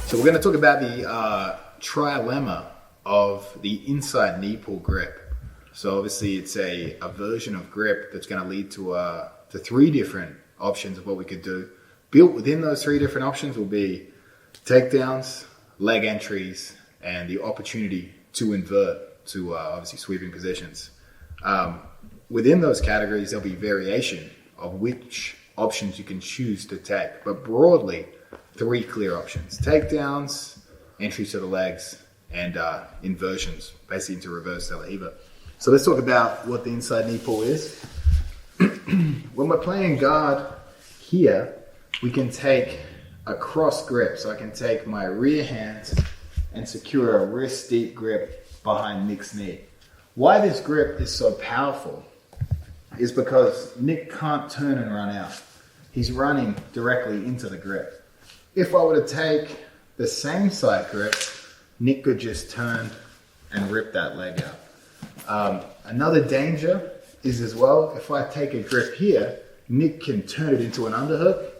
So we're going to talk about the trilemma of the inside knee pull grip. So obviously it's a version of grip that's going to lead to three different options of what we could do. Built within those three different options will be takedowns, leg entries, and the opportunity to invert to obviously sweeping positions. Within those categories, there'll be variation of which options you can choose to take. But broadly, three clear options: takedowns, entries to the legs, and inversions, basically into reverse De La Riva. So let's talk about what the inside knee pull is. When we're playing guard here, we can take a cross grip. So I can take my rear hand and secure a wrist deep grip behind Nick's knee. Why this grip is so powerful is because Nick can't turn and run out. He's running directly into the grip. If I were to take the same side grip, Nick could just turn and rip that leg out. Another danger is as well, if I take a grip here, Nick can turn it into an underhook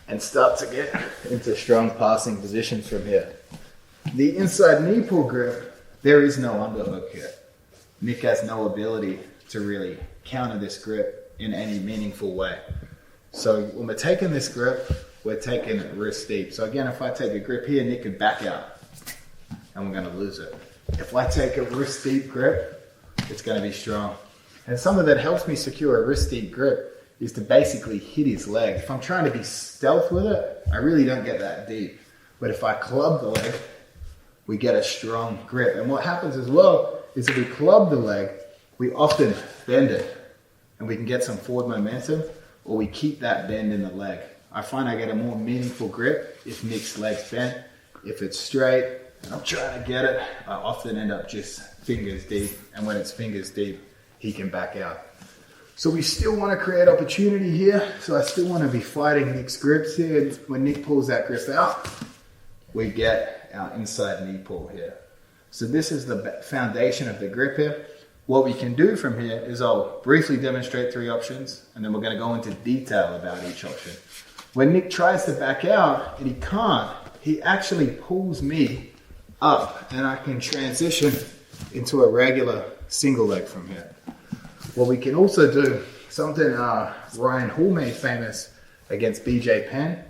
and start to get into strong passing positions from here. The inside knee pull grip, there is no underhook here. Nick has no ability to really counter this grip in any meaningful way. So when we're taking this grip, we're taking it wrist deep. So again, if I take a grip here, Nick can back out and we're gonna lose it. If I take a wrist deep grip, it's gonna be strong. And something that helps me secure a wrist deep grip is to basically hit his leg. If I'm trying to be stealth with it, I really don't get that deep. But if I club the leg, we get a strong grip. And what happens as well is if we club the leg, we often bend it and we can get some forward momentum, or we keep that bend in the leg. I find I get a more meaningful grip if Nick's leg's bent. If it's straight and I'm trying to get it, I often end up just fingers deep. And when it's fingers deep, he can back out. So we still want to create opportunity here. So I still want to be fighting Nick's grips here. When Nick pulls that grip out, we get our inside knee pull here. So this is the foundation of the grip here. What we can do from here is I'll briefly demonstrate three options, and then we're going to go into detail about each option. When Nick tries to back out and he can't, he actually pulls me up and I can transition into a regular single leg from here. What we can also do, something Ryan Hall made famous against BJ Penn,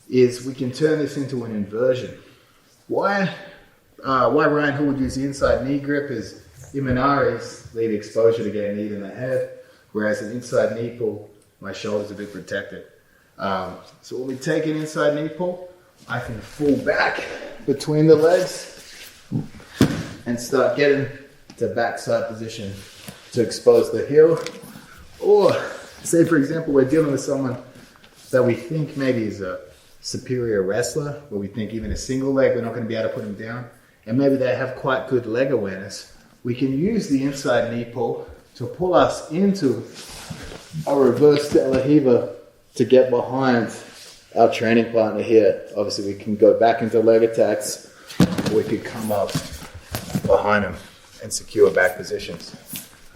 is we can turn this into an inversion. Why Ryan Hall would use the inside knee grip is Imanari's lead exposure to getting kneed in the head, whereas an inside knee pull, my shoulder's a bit protected. So when we take an inside knee pull, I can fall back between the legs and start getting to backside position to expose the heel. Or say, for example, we're dealing with someone that we think maybe is a superior wrestler, where we think even a single leg, we're not going to be able to put them down, and maybe they have quite good leg awareness. We can use the inside knee pull to pull us into a reverse De La Riva to get behind our training partner here. Obviously, we can go back into leg attacks, or we could come up behind him and secure back positions.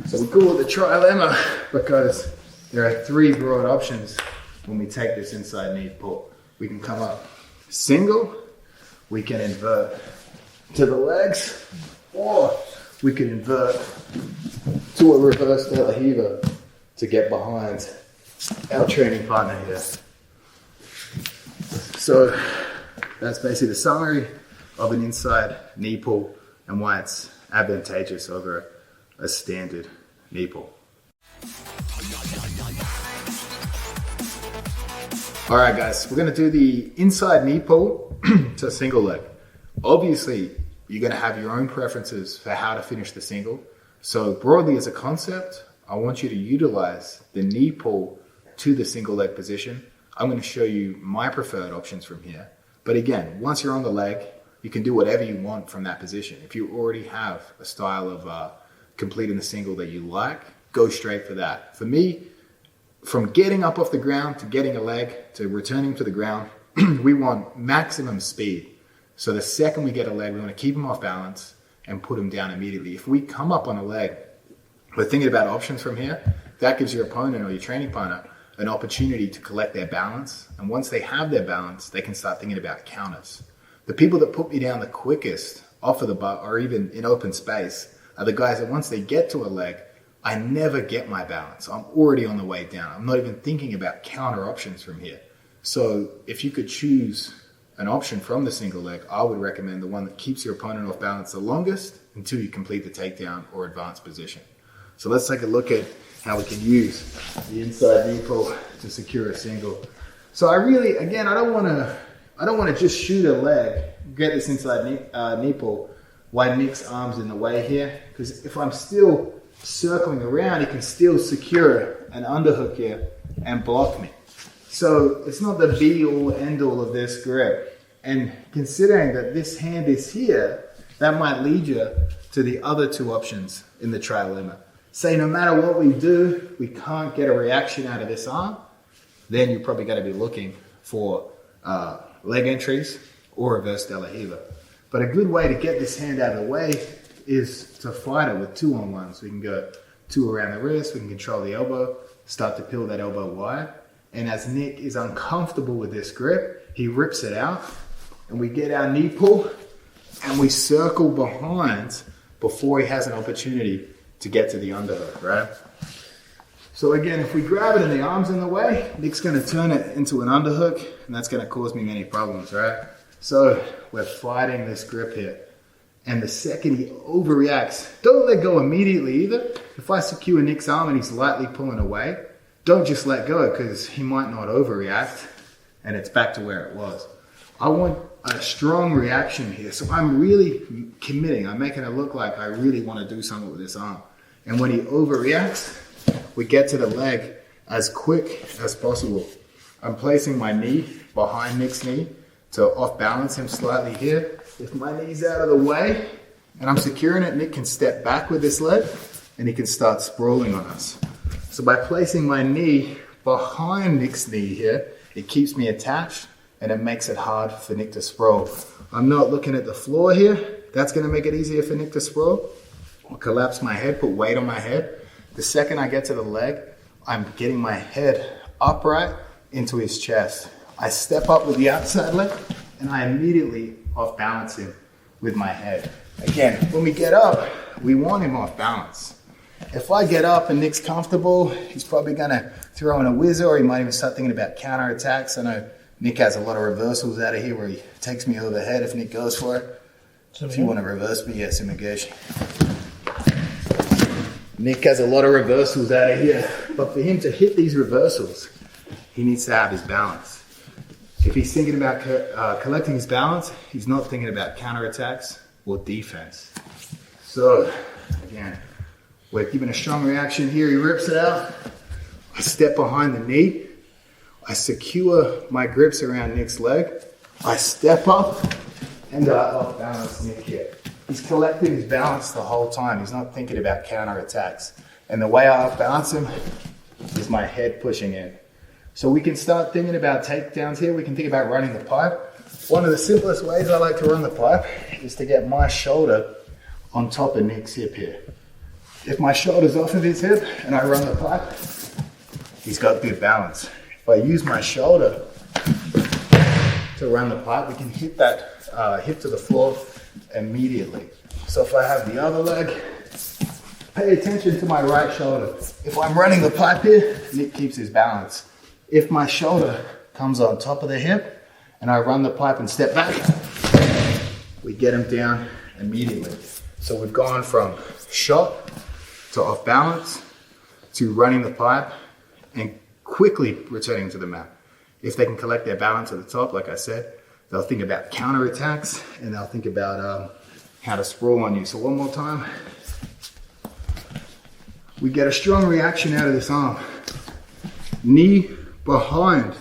So we call it the trilemma because there are three broad options when we take this inside knee pull. We can come up single, we can invert to the legs, or we can invert to a reverse De La Riva to get behind our training partner here. So that's basically the summary of an inside knee pull and why it's advantageous over a standard knee pull. All right, guys, we're going to do the inside knee pull to a single leg. Obviously, you're going to have your own preferences for how to finish the single. So broadly as a concept, I want you to utilize the knee pull to the single leg position. I'm going to show you my preferred options from here. But again, once you're on the leg, you can do whatever you want from that position. If you already have a style of completing the single that you like, go straight for that. For me, from getting up off the ground to getting a leg to returning to the ground, we want maximum speed. So the second we get a leg, we want to keep them off balance and put them down immediately. If we come up on a leg But thinking about options from here, that gives your opponent or your training partner an opportunity to collect their balance. And once they have their balance, they can start thinking about counters. The people that put me down the quickest off of the bar or even in open space are the guys that once they get to a leg, I never get my balance. I'm already on the way down. I'm not even thinking about counter options from here. So if you could choose an option from the single leg, I would recommend the one that keeps your opponent off balance the longest until you complete the takedown or advanced position. So let's take a look at how we can use the inside knee pull to secure a single. So I don't want to just shoot a leg, get this inside knee pull while Nick's arm's in the way here, because if I'm still circling around, he can still secure an underhook here and block me. So it's not the be-all, end-all of this grip. And considering that this hand is here, that might lead you to the other two options in the trilemma. Say no matter what we do, we can't get a reaction out of this arm, then you're probably going to be looking for leg entries or reverse De La Riva. But a good way to get this hand out of the way is to fight it with 2-on-1s. We can go 2 around the wrist, we can control the elbow, start to peel that elbow wide. And as Nick is uncomfortable with this grip, he rips it out and we get our knee pull and we circle behind before he has an opportunity to get to the underhook, right? So again, if we grab it and the arm's in the way, Nick's gonna turn it into an underhook and that's gonna cause me many problems, right? So we're fighting this grip here. And the second he overreacts, don't let go immediately either. If I secure Nick's arm and he's lightly pulling away, don't just let go because he might not overreact and it's back to where it was. I want a strong reaction here. So I'm really committing. I'm making it look like I really want to do something with this arm. And when he overreacts, we get to the leg as quick as possible. I'm placing my knee behind Nick's knee to off balance him slightly here. If my knee's out of the way and I'm securing it, Nick can step back with this leg and he can start sprawling on us. So by placing my knee behind Nick's knee here, it keeps me attached and it makes it hard for Nick to sprawl. I'm not looking at the floor here. That's gonna make it easier for Nick to sprawl. I'll collapse my head, put weight on my head. The second I get to the leg, I'm getting my head upright into his chest. I step up with the outside leg and I immediately off balance him with my head. Again, when we get up, we want him off balance. If I get up and Nick's comfortable, he's probably gonna throw in a whizzer or he might even start thinking about counter attacks. I know Nick has a lot of reversals out of here where he takes me over the head if Nick goes for it. So if you want to reverse me, yes, Imageshi. Nick has a lot of reversals out of here, but for him to hit these reversals, he needs to have his balance. If he's thinking about collecting his balance, he's not thinking about counterattacks or defense. So, again, we're giving a strong reaction here. He rips it out. I step behind the knee. I secure my grips around Nick's leg. I step up and I off balance Nick here. He's collecting his balance the whole time. He's not thinking about counterattacks. And the way I off balance him is my head pushing in. So we can start thinking about takedowns here. We can think about running the pipe. One of the simplest ways I like to run the pipe is to get my shoulder on top of Nick's hip here. If my shoulder's off of his hip and I run the pipe, he's got good balance. If I use my shoulder to run the pipe, we can hit that hip to the floor immediately. So if I have the other leg, pay attention to my right shoulder. If I'm running the pipe here, Nick keeps his balance. If my shoulder comes on top of the hip and I run the pipe and step back, we get him down immediately. So we've gone from shot to off balance to running the pipe and quickly returning to the mat. If they can collect their balance at the top, like I said, they'll think about counterattacks and they'll think about how to sprawl on you. So one more time. We get a strong reaction out of this arm. Knee behind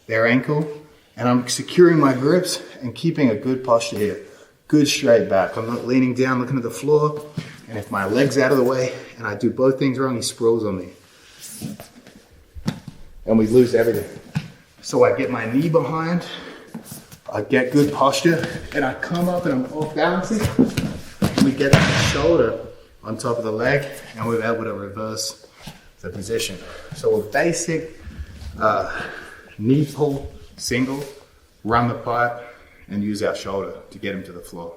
their ankle, and I'm securing my grips and keeping a good posture here. Good straight back. I'm not leaning down, looking at the floor. And if my leg's out of the way and I do both things wrong, he sprawls on me. And we lose everything. So I get my knee behind, I get good posture, and I come up and I'm off balancing. And we get that shoulder on top of the leg, and we're able to reverse the position. So a basic knee pull single, run the pipe, and use our shoulder to get him to the floor.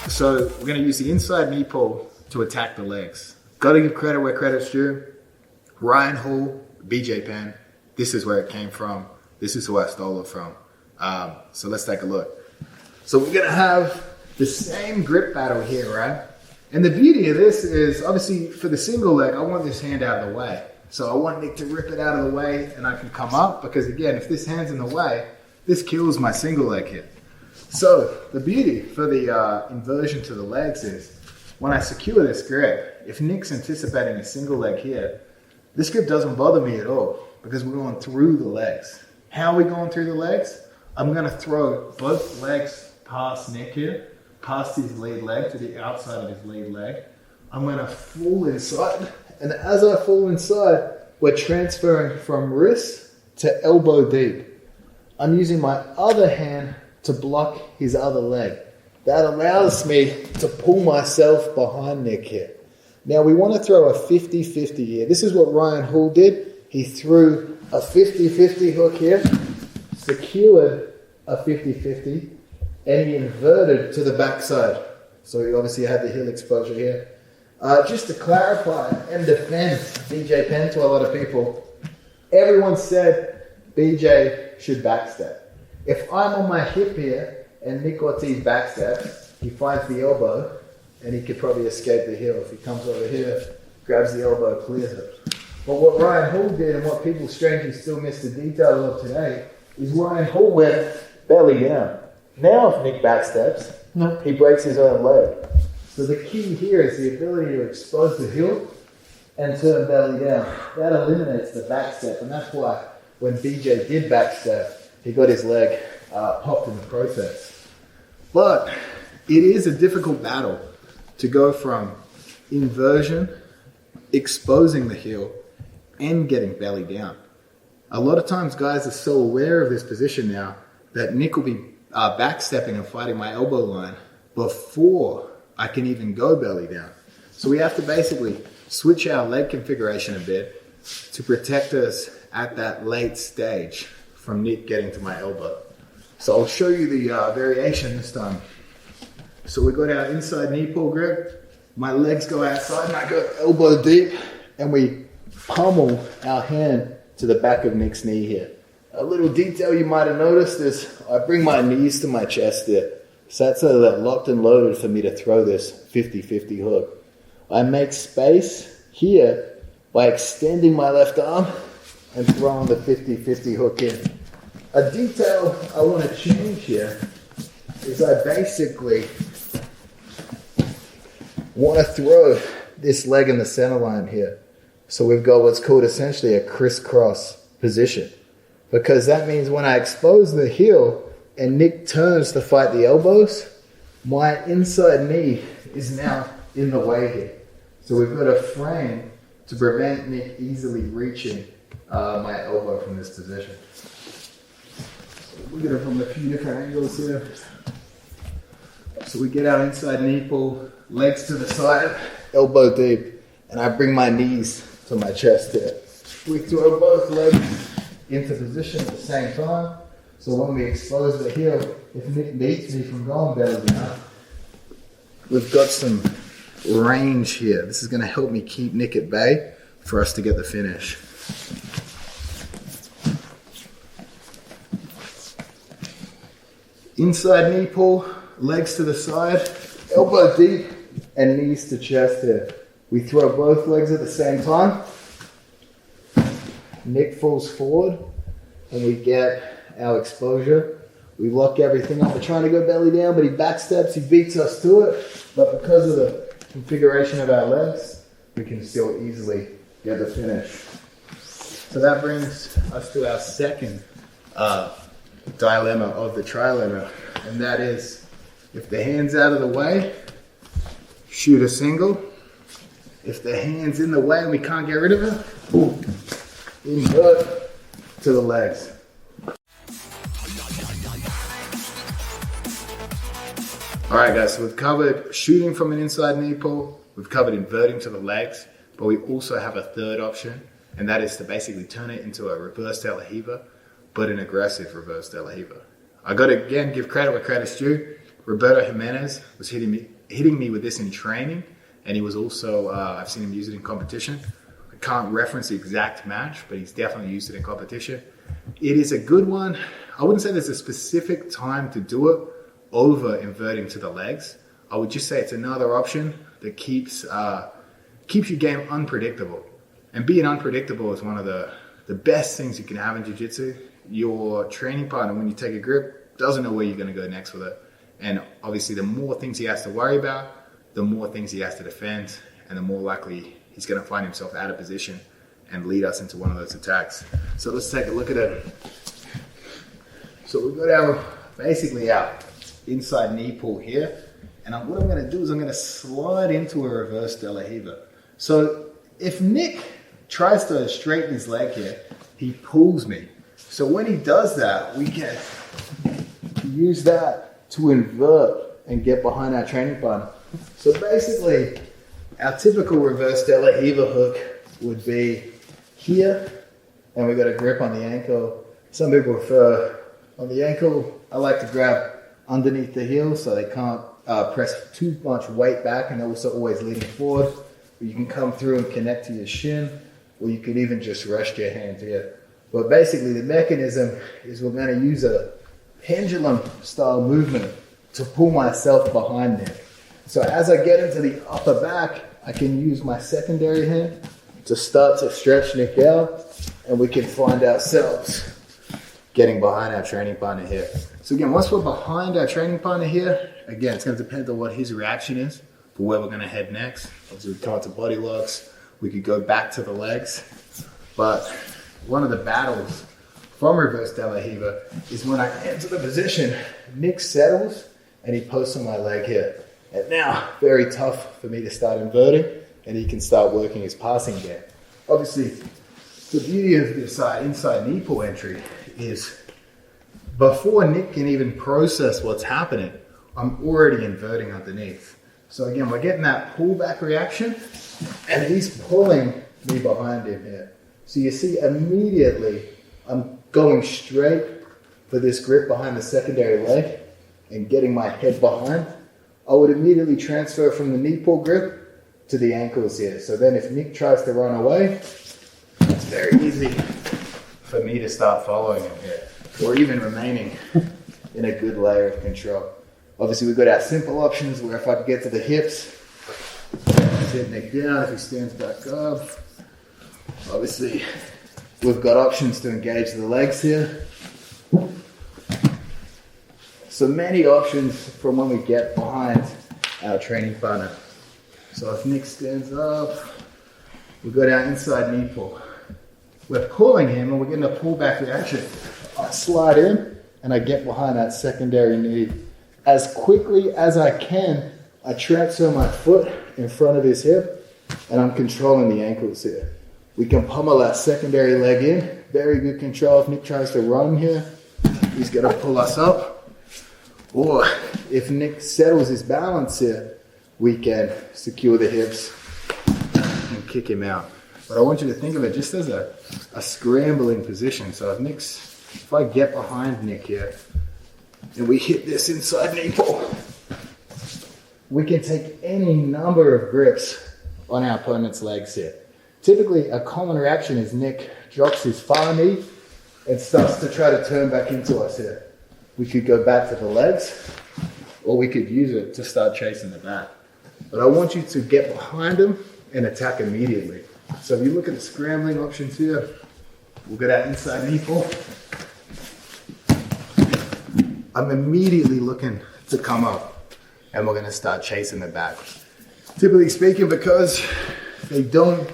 So we're going to use the inside knee pull to attack the legs. Got to give credit where credit's due. Ryan Hall, BJ Penn, this is where it came from. This is who I stole it from. So let's take a look. So we're going to have the same grip battle here, right? And the beauty of this is, obviously, for the single leg, I want this hand out of the way. So I want Nick to rip it out of the way and I can come up, because again, if this hand's in the way, this kills my single leg hit. So the beauty for the inversion to the legs is, when I secure this grip, if Nick's anticipating a single leg here, this grip doesn't bother me at all, because we're going through the legs. How are we going through the legs? I'm going to throw both legs past Nick here, past his lead leg to the outside of his lead leg. I'm going to fall inside, and as I fall inside, we're transferring from wrist to elbow deep. I'm using my other hand to block his other leg. That allows me to pull myself behind Nick here. Now we want to throw a 50-50 here. This is what Ryan Hall did. He threw a 50-50 hook here, secured a 50-50, and he inverted to the backside. So he obviously had the heel exposure here. Just to clarify and defend BJ Penn to a lot of people, everyone said BJ should backstep. If I'm on my hip here and Nick Ortiz backsteps, he finds the elbow and he could probably escape the heel. If he comes over here, grabs the elbow, clears it. But what Ryan Hall did, and what people strangely still miss the detail of today, is Ryan Hall went belly down. Now if Nick backsteps, he breaks his own leg. So the key here is the ability to expose the heel and turn belly down. That eliminates the backstep, and that's why when BJ did backstep, he got his leg popped in the process. But it is a difficult battle to go from inversion, exposing the heel, and getting belly down. A lot of times guys are so aware of this position now that Nick will be backstepping and fighting my elbow line before I can even go belly down. So we have to basically switch our leg configuration a bit to protect us at that late stage from Nick getting to my elbow. So I'll show you the variation this time. So we got our inside knee pull grip. My legs go outside and I go elbow deep, and we pummel our hand to the back of Nick's knee here. A little detail you might have noticed is I bring my knees to my chest there. So that's that locked and loaded for me to throw this 50-50 hook. I make space here by extending my left arm and throwing the 50-50 hook in. A detail I want to change here is I basically want to throw this leg in the center line here. So we've got what's called essentially a crisscross position. Because that means when I expose the heel and Nick turns to fight the elbows, my inside knee is now in the way here. So we've got a frame to prevent Nick easily reaching my elbow from this position. So look at it from a few different angles here. So we get our inside knee pull, legs to the side, elbow deep, and I bring my knees to my chest here. We throw both legs into position at the same time. So when we expose the heel, if Nick beats me from going belly down, we've got some range here. This is going to help me keep Nick at bay for us to get the finish. Inside knee pull, legs to the side, elbow deep, and knees to chest here. We throw both legs at the same time. Nick falls forward, and we get our exposure. We lock everything up. We're trying to go belly down, but he backsteps, he beats us to it. But because of the configuration of our legs, we can still easily get the finish. So that brings us to our second dilemma of the trilemma, and that is, if the hand's out of the way, shoot a single. If the hand's in the way and we can't get rid of it, boom, invert to the legs. All right, guys, so we've covered shooting from an inside knee pull, we've covered inverting to the legs, but we also have a third option, and that is to basically turn it into a reverse De La Riva, but an aggressive reverse De La Riva. I got to again give credit where credit's due. Roberto Jimenez was hitting me with this in training, and he was also, I've seen him use it in competition. I can't reference the exact match, but he's definitely used it in competition. It is a good one. I wouldn't say there's a specific time to do it over inverting to the legs. I would just say it's another option that keeps your game unpredictable. And being unpredictable is one of the best things you can have in jiu-jitsu. Your training partner, when you take a grip, doesn't know where you're going to go next with it. And obviously, the more things he has to worry about, the more things he has to defend, and the more likely he's going to find himself out of position and lead us into one of those attacks. So let's take a look at it. So we've got basically our inside knee pull here. And what I'm going to do is I'm going to slide into a reverse De La Riva. So if Nick tries to straighten his leg here, he pulls me. So when he does that, we can use that to invert and get behind our training partner. So basically, our typical reverse De La Riva hook would be here, and we got a grip on the ankle. Some people prefer on the ankle. I like to grab underneath the heel so they can't press too much weight back, and they're also always leaning forward. You can come through and connect to your shin, or you could even just rest your hands here. But basically the mechanism is we're going to use a pendulum style movement to pull myself behind there. So as I get into the upper back, I can use my secondary hand to start to stretch Nick out, and we can find ourselves getting behind our training partner here. So again, once we're behind our training partner here, again, it's going to depend on what his reaction is for where we're going to head next. Obviously, we come to body locks. We could go back to the legs. But one of the battles from reverse De La Riva is when I enter the position, Nick settles and he posts on my leg here. And now, very tough for me to start inverting, and he can start working his passing game. Obviously, the beauty of this inside knee pull entry is before Nick can even process what's happening, I'm already inverting underneath. So again, we're getting that pullback reaction, and he's pulling me behind him here. So you see immediately I'm going straight for this grip behind the secondary leg and getting my head behind. I would immediately transfer from the knee pull grip to the ankles here. So then if Nick tries to run away, it's very easy for me to start following him here, or even remaining in a good layer of control. Obviously, we've got our simple options where if I can get to the hips, sit Nick down if he stands back up. Obviously, we've got options to engage the legs here. So many options from when we get behind our training partner. So if Nick stands up, we've got our inside knee pull. We're pulling him and we're getting a pullback reaction. I slide in and I get behind that secondary knee. As quickly as I can, I transfer my foot in front of his hip and I'm controlling the ankles here. We can pummel that secondary leg in. Very good control. If Nick tries to run here, he's going to pull us up. Or if Nick settles his balance here, we can secure the hips and kick him out. But I want you to think of it just as a scrambling position. So if I get behind Nick here and we hit this inside knee pull, we can take any number of grips on our opponent's legs here. Typically, a common reaction is Nick drops his far knee and starts to try to turn back into us here. We could go back to the legs, or we could use it to start chasing the back. But I want you to get behind him and attack immediately. So if you look at the scrambling options here, we'll get our inside knee pull. I'm immediately looking to come up, and we're going to start chasing the back. Typically speaking, because they don't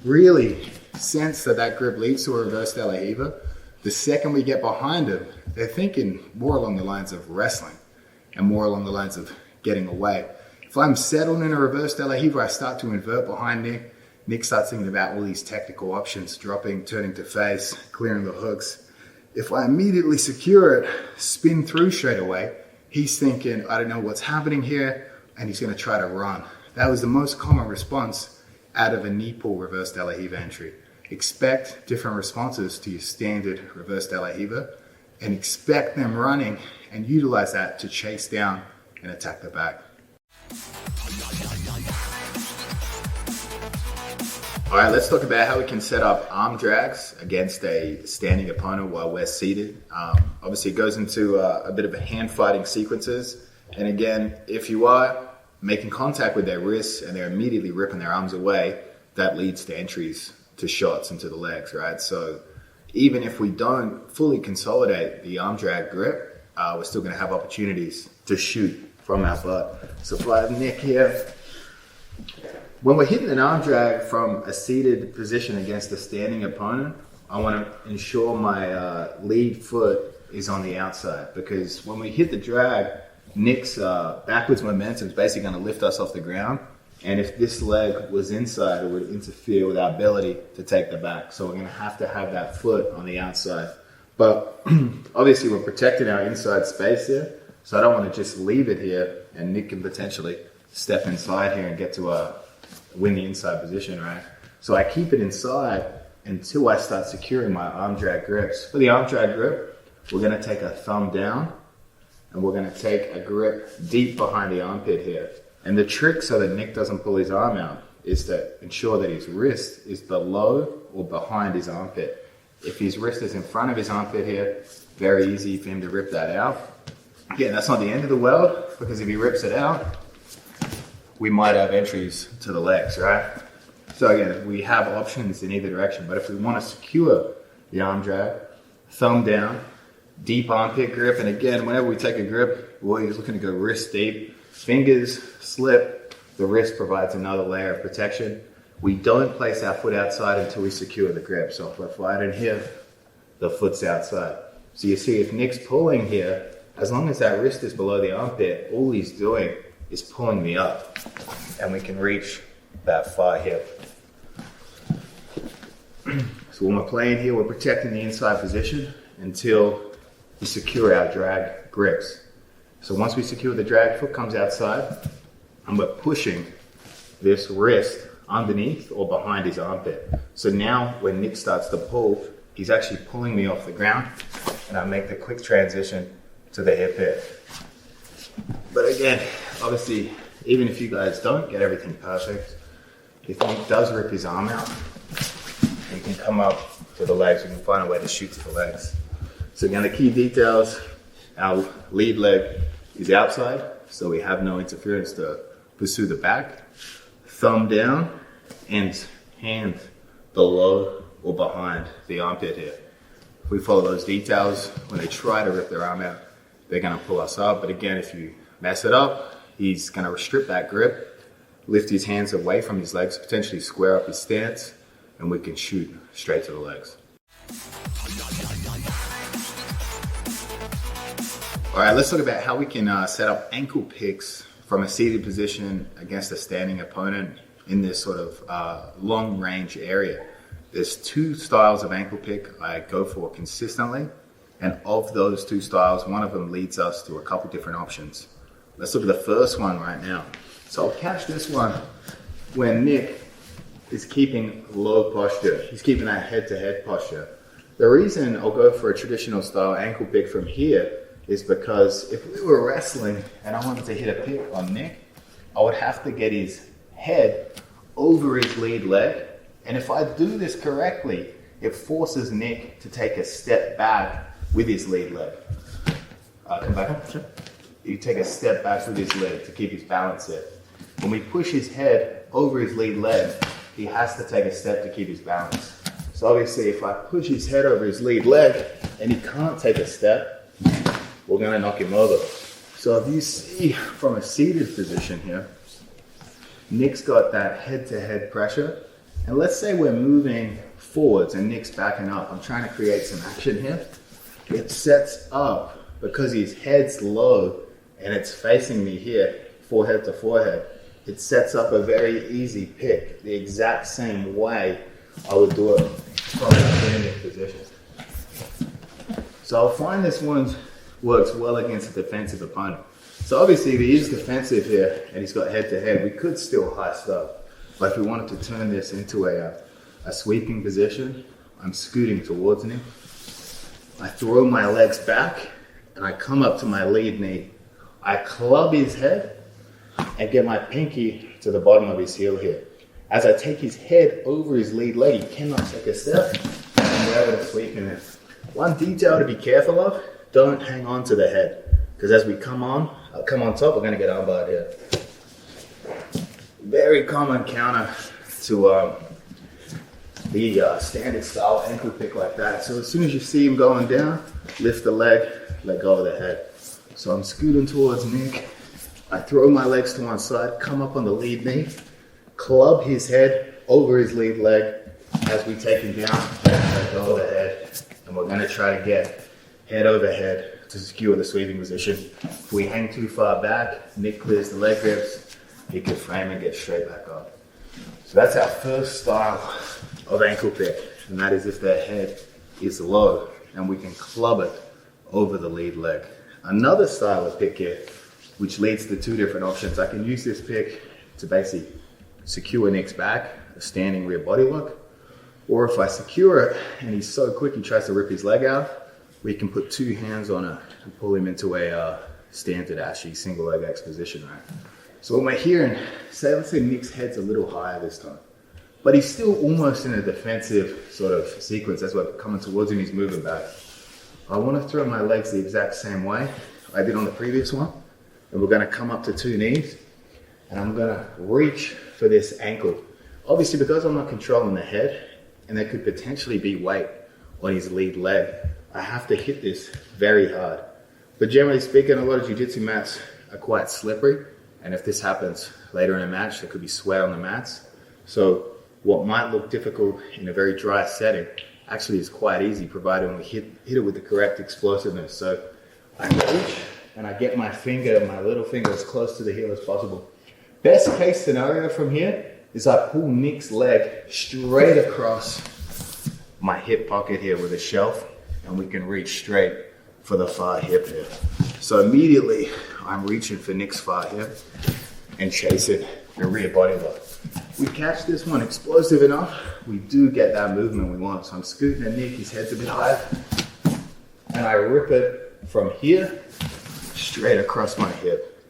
really sense that grip leads to a reverse De La Riva, the second we get behind them, they're thinking more along the lines of wrestling and more along the lines of getting away. If I'm settled in a reverse De La Riva, I start to invert behind Nick. Nick starts thinking about all these technical options, dropping, turning to face, clearing the hooks. If I immediately secure it, spin through straight away, he's thinking, I don't know what's happening here, and he's going to try to run. That was the most common response out of a knee pull reverse De La Riva entry. Expect different responses to your standard reverse De La Riva, and expect them running and utilize that to chase down and attack the back. All right, let's talk about how we can set up arm drags against a standing opponent while we're seated. Obviously, it goes into a bit of a hand fighting sequences. And again, if you are making contact with their wrists and they're immediately ripping their arms away, that leads to entries to shots into the legs, right? So even if we don't fully consolidate the arm drag grip, we're still going to have opportunities to shoot from our butt. So if I have Nick here, when we're hitting an arm drag from a seated position against a standing opponent, I want to ensure my lead foot is on the outside, because when we hit the drag, Nick's backwards momentum is basically going to lift us off the ground. And if this leg was inside, it would interfere with our ability to take the back. So we're going to have that foot on the outside. But obviously we're protecting our inside space here. So I don't want to just leave it here, and Nick can potentially step inside here and get to win the inside position, right? So I keep it inside until I start securing my arm drag grips. For the arm drag grip, we're going to take a thumb down, and we're going to take a grip deep behind the armpit here. And the trick so that Nick doesn't pull his arm out is to ensure that his wrist is below or behind his armpit. If his wrist is in front of his armpit here, very easy for him to rip that out. Again, that's not the end of the world, because if he rips it out, we might have entries to the legs, right? So again, we have options in either direction, but if we want to secure the arm drag, thumb down, deep armpit grip, and again, whenever we take a grip, we're always looking to go wrist deep. Fingers slip, the wrist provides another layer of protection. We don't place our foot outside until we secure the grip. So if we're fighting here, the foot's outside. So you see, if Nick's pulling here, as long as that wrist is below the armpit, all he's doing is pulling me up, and we can reach that far hip. So when we're playing here, we're protecting the inside position until we secure our drag grips. So once we secure the drag, foot comes outside, and we're pushing this wrist underneath or behind his armpit. So now when Nick starts to pull, he's actually pulling me off the ground, and I make the quick transition to the hip here. But again, obviously, even if you guys don't get everything perfect, if Nick does rip his arm out, you can come up to the legs. You can find a way to shoot to the legs. So again, the key details, our lead leg is outside, so we have no interference to pursue the back. Thumb down and hand below or behind the armpit here. If we follow those details, when they try to rip their arm out, they're going to pull us up. But again, if you mess it up, he's going to restrict that grip, lift his hands away from his legs, potentially square up his stance, and we can shoot straight to the legs. All right, let's talk about how we can set up ankle picks from a seated position against a standing opponent in this sort of long range area. There's two styles of ankle pick I go for consistently. And of those two styles, one of them leads us to a couple different options. Let's look at the first one right now. So I'll catch this one when Nick is keeping low posture. He's keeping that head-to-head posture. The reason I'll go for a traditional style ankle pick from here is because if we were wrestling and I wanted to hit a pick on Nick, I would have to get his head over his lead leg. And if I do this correctly, it forces Nick to take a step back with his lead leg. Come back. Sure. You take a step back with his leg to keep his balance here. When we push his head over his lead leg, he has to take a step to keep his balance. So obviously, if I push his head over his lead leg and he can't take a step, we're going to knock him over. So if you see from a seated position here, Nick's got that head-to-head pressure. And let's say we're moving forwards and Nick's backing up. I'm trying to create some action here. It sets up, because his head's low and it's facing me here, forehead to forehead, it sets up a very easy pick, the exact same way I would do it from a standing position. So I'll find this one's works well against a defensive opponent. So obviously if he is defensive here and he's got head to head, we could still heist up. But if we wanted to turn this into a sweeping position, I'm scooting towards him. I throw my legs back and I come up to my lead knee. I club his head and get my pinky to the bottom of his heel here. As I take his head over his lead leg, he cannot take a step, and we're able to sweep him in. One detail to be careful of, don't hang on to the head, because as we come on top, we're going to get armbarred here. Very common counter to the standard style ankle pick like that. So as soon as you see him going down, lift the leg, let go of the head. So I'm scooting towards Nick. I throw my legs to one side, come up on the lead knee, club his head over his lead leg as we take him down, let go of the head. And we're going to try to get head over head to secure the sweeping position. If we hang too far back, Nick clears the leg grips, he can frame and get straight back up. So that's our first style of ankle pick, and that is if their head is low and we can club it over the lead leg. Another style of pick here, which leads to two different options. I can use this pick to basically secure Nick's back, a standing rear body lock, or if I secure it and he's so quick he tries to rip his leg out, we can put two hands on it and pull him into a standard Ashi single leg X position, right? So when we're here and let's say Nick's head's a little higher this time, but he's still almost in a defensive sort of sequence as we're coming towards him, he's moving back. I want to throw my legs the exact same way I did on the previous one, and we're going to come up to two knees, and I'm going to reach for this ankle. Obviously, because I'm not controlling the head, and there could potentially be weight on his lead leg, I have to hit this very hard. But generally speaking, a lot of jiu-jitsu mats are quite slippery, and if this happens later in a match, there could be sweat on the mats. So what might look difficult in a very dry setting actually is quite easy, provided we hit it with the correct explosiveness. So I reach and I get my little finger as close to the heel as possible. Best case scenario from here is I pull Nick's leg straight across my hip pocket here with a shelf, and we can reach straight for the far hip here. So immediately I'm reaching for Nick's far hip and chasing the rear body lock. We catch this one explosive enough, we do get that movement we want. So I'm scooting at Nick, his head's a bit higher, and I rip it from here straight across my hip.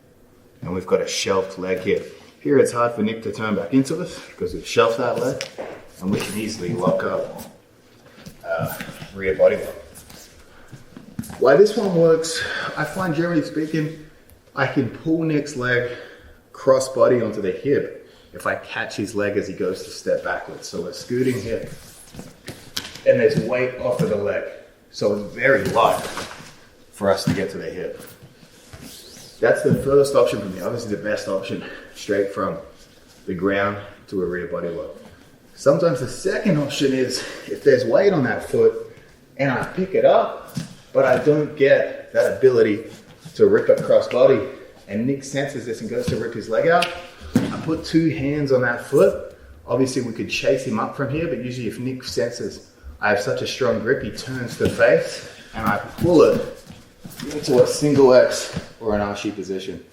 And we've got a shelved leg here. Here it's hard for Nick to turn back into us because we've shelved that leg, and we can easily lock up rear body lock. Why this one works, I find generally speaking, I can pull Nick's leg cross body onto the hip if I catch his leg as he goes to step backwards. So we're scooting here, and there's weight off of the leg. So it's very light for us to get to the hip. That's the first option for me. Obviously the best option, straight from the ground to a rear body lock. Sometimes the second option is if there's weight on that foot and I pick it up, but I don't get that ability to rip it cross body, and Nick senses this and goes to rip his leg out, I put two hands on that foot. Obviously we could chase him up from here, but usually if Nick senses I have such a strong grip, he turns to face and I pull it into a single X or an Ashi position.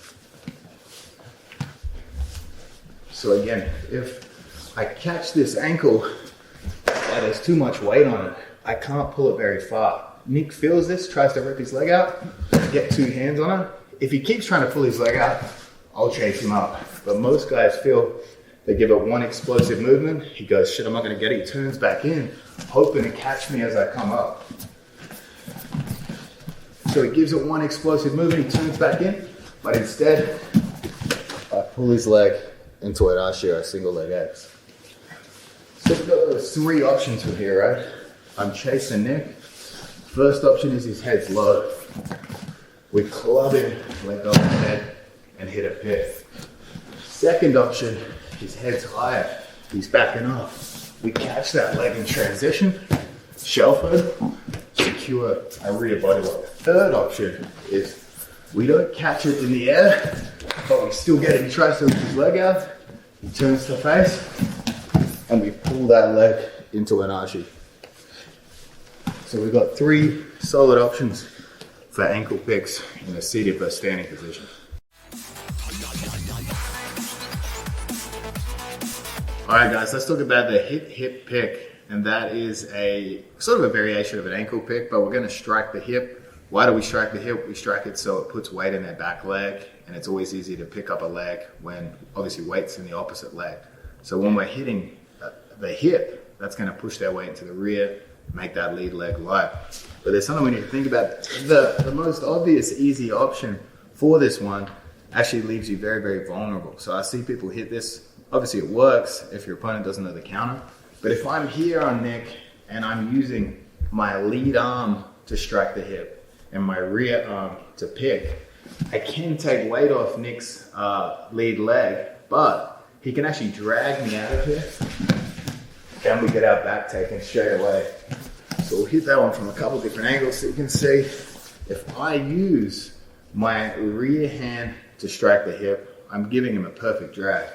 So again, if I catch this ankle and there's too much weight on it, I can't pull it very far. Nick feels this, tries to rip his leg out, get two hands on it. If he keeps trying to pull his leg out, I'll chase him up. But most guys feel they give it one explosive movement, he goes, shit, I'm not gonna get it. He turns back in, hoping to catch me as I come up. So he gives it one explosive movement, he turns back in, but instead, I pull his leg into an Ashi or a single leg X. So we've got those three options from here, right? I'm chasing Nick. First option is his head's low. We club him, let go of the head, and hit a pick. Second option, his head's higher. He's backing off. We catch that leg in transition, shelf it, secure a rear body lock. Third option is we don't catch it in the air, but we still get it. He tries to lift his leg out, he turns to face, and we pull that leg into an Ashi. So we've got three solid options for ankle picks in a seated versus standing position. All right, guys, let's talk about the hip pick. And that is a sort of a variation of an ankle pick, but we're going to strike the hip. Why do we strike the hip? We strike it so it puts weight in their back leg, and it's always easy to pick up a leg when obviously weight's in the opposite leg. So when we're hitting the hip, that's going to push their weight into the rear, make that lead leg light. But there's something we need to think about. The most obvious, easy option for this one actually leaves you very, very vulnerable. So I see people hit this. Obviously it works if your opponent doesn't know the counter. But if I'm here on Nick and I'm using my lead arm to strike the hip and my rear arm to pick, I can take weight off Nick's lead leg, but he can actually drag me out of here. Then we get our back taken straight away. So we'll hit that one from a couple different angles so you can see if I use my rear hand to strike the hip, I'm giving him a perfect drag.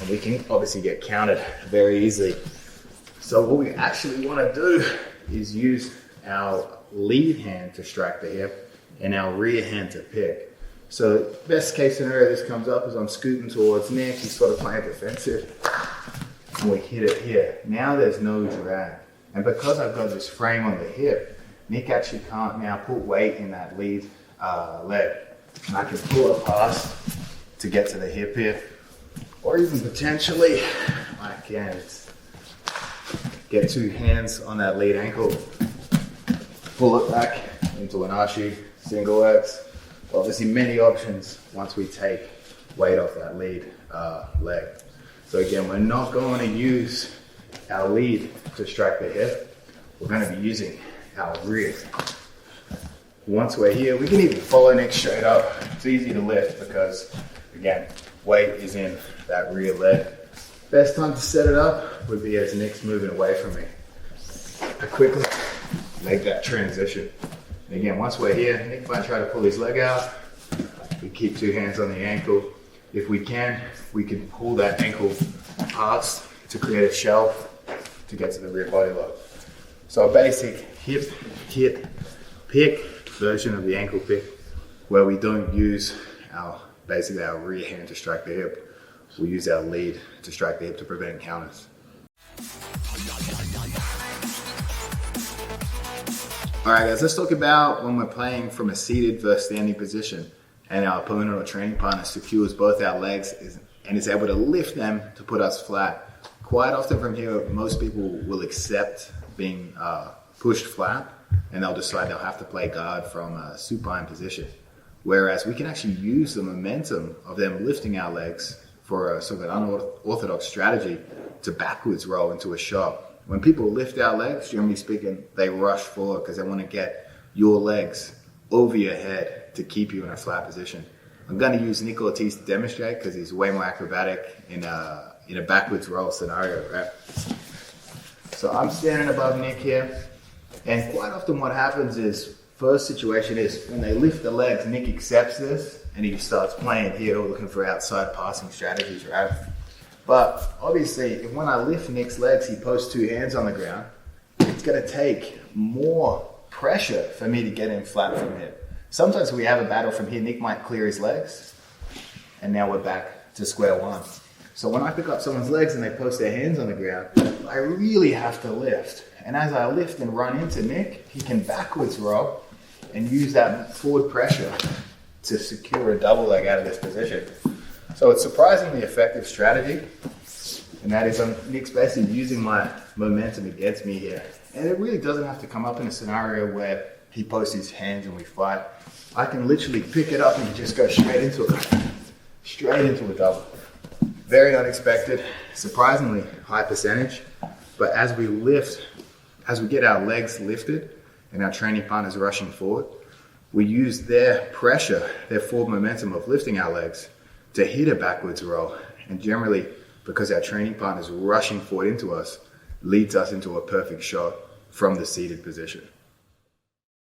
And we can obviously get countered very easily. So what we actually want to do is use our lead hand to strike the hip and our rear hand to pick. So best case scenario this comes up is I'm scooting towards Nick, he's sort of playing defensive, and we hit it here. Now there's no drag. And because I've got this frame on the hip, Nick actually can't now put weight in that lead leg. And I can pull it past to get to the hip here. Or even potentially, I can get two hands on that lead ankle, pull it back into an Ashi, single X. Obviously many options once we take weight off that lead leg. So again, we're not going to use our lead to strike the hip. We're going to be using our rear. Once we're here, we can even follow Nick straight up. It's easy to lift because, again, weight is in that rear leg. Best time to set it up would be as Nick's moving away from me. I quickly make that transition. And again, once we're here, Nick might try to pull his leg out. We keep two hands on the ankle. If we can pull that ankle past to create a shelf to get to the rear body lock. So a basic hip, pick version of the ankle pick where we don't use basically our rear hand to strike the hip. We use our lead to strike the hip to prevent counters. All right, guys, let's talk about when we're playing from a seated versus standing position and our opponent or training partner secures both our legs and is able to lift them to put us flat. Quite often from here, most people will accept being pushed flat and they'll decide they'll have to play guard from a supine position. Whereas we can actually use the momentum of them lifting our legs for a sort of an unorthodox strategy to backwards roll into a shot. When people lift our legs, generally speaking, they rush forward because they want to get your legs over your head to keep you in a flat position. I'm going to use Nick Ortiz to demonstrate because he's way more acrobatic in a backwards roll scenario, right? So I'm standing above Nick here, and quite often what happens is, first situation is when they lift the legs, Nick accepts this and he starts playing here, looking for outside passing strategies, right? But obviously, when I lift Nick's legs, he posts two hands on the ground. It's going to take more pressure for me to get him flat from here. Sometimes we have a battle from here, Nick might clear his legs, and now we're back to square one. So when I pick up someone's legs and they post their hands on the ground, I really have to lift. And as I lift and run into Nick, he can backwards roll and use that forward pressure to secure a double leg out of this position. So it's surprisingly effective strategy, and that is Nick's basically using my momentum against me here. And it really doesn't have to come up in a scenario where he posts his hands and we fight. I can literally pick it up and just go straight into a double. Very unexpected, surprisingly high percentage, but as we get our legs lifted and our training partners rushing forward, we use their pressure, their forward momentum of lifting our legs to hit a backwards roll. And generally, because our training partners rushing forward into us, leads us into a perfect shot from the seated position.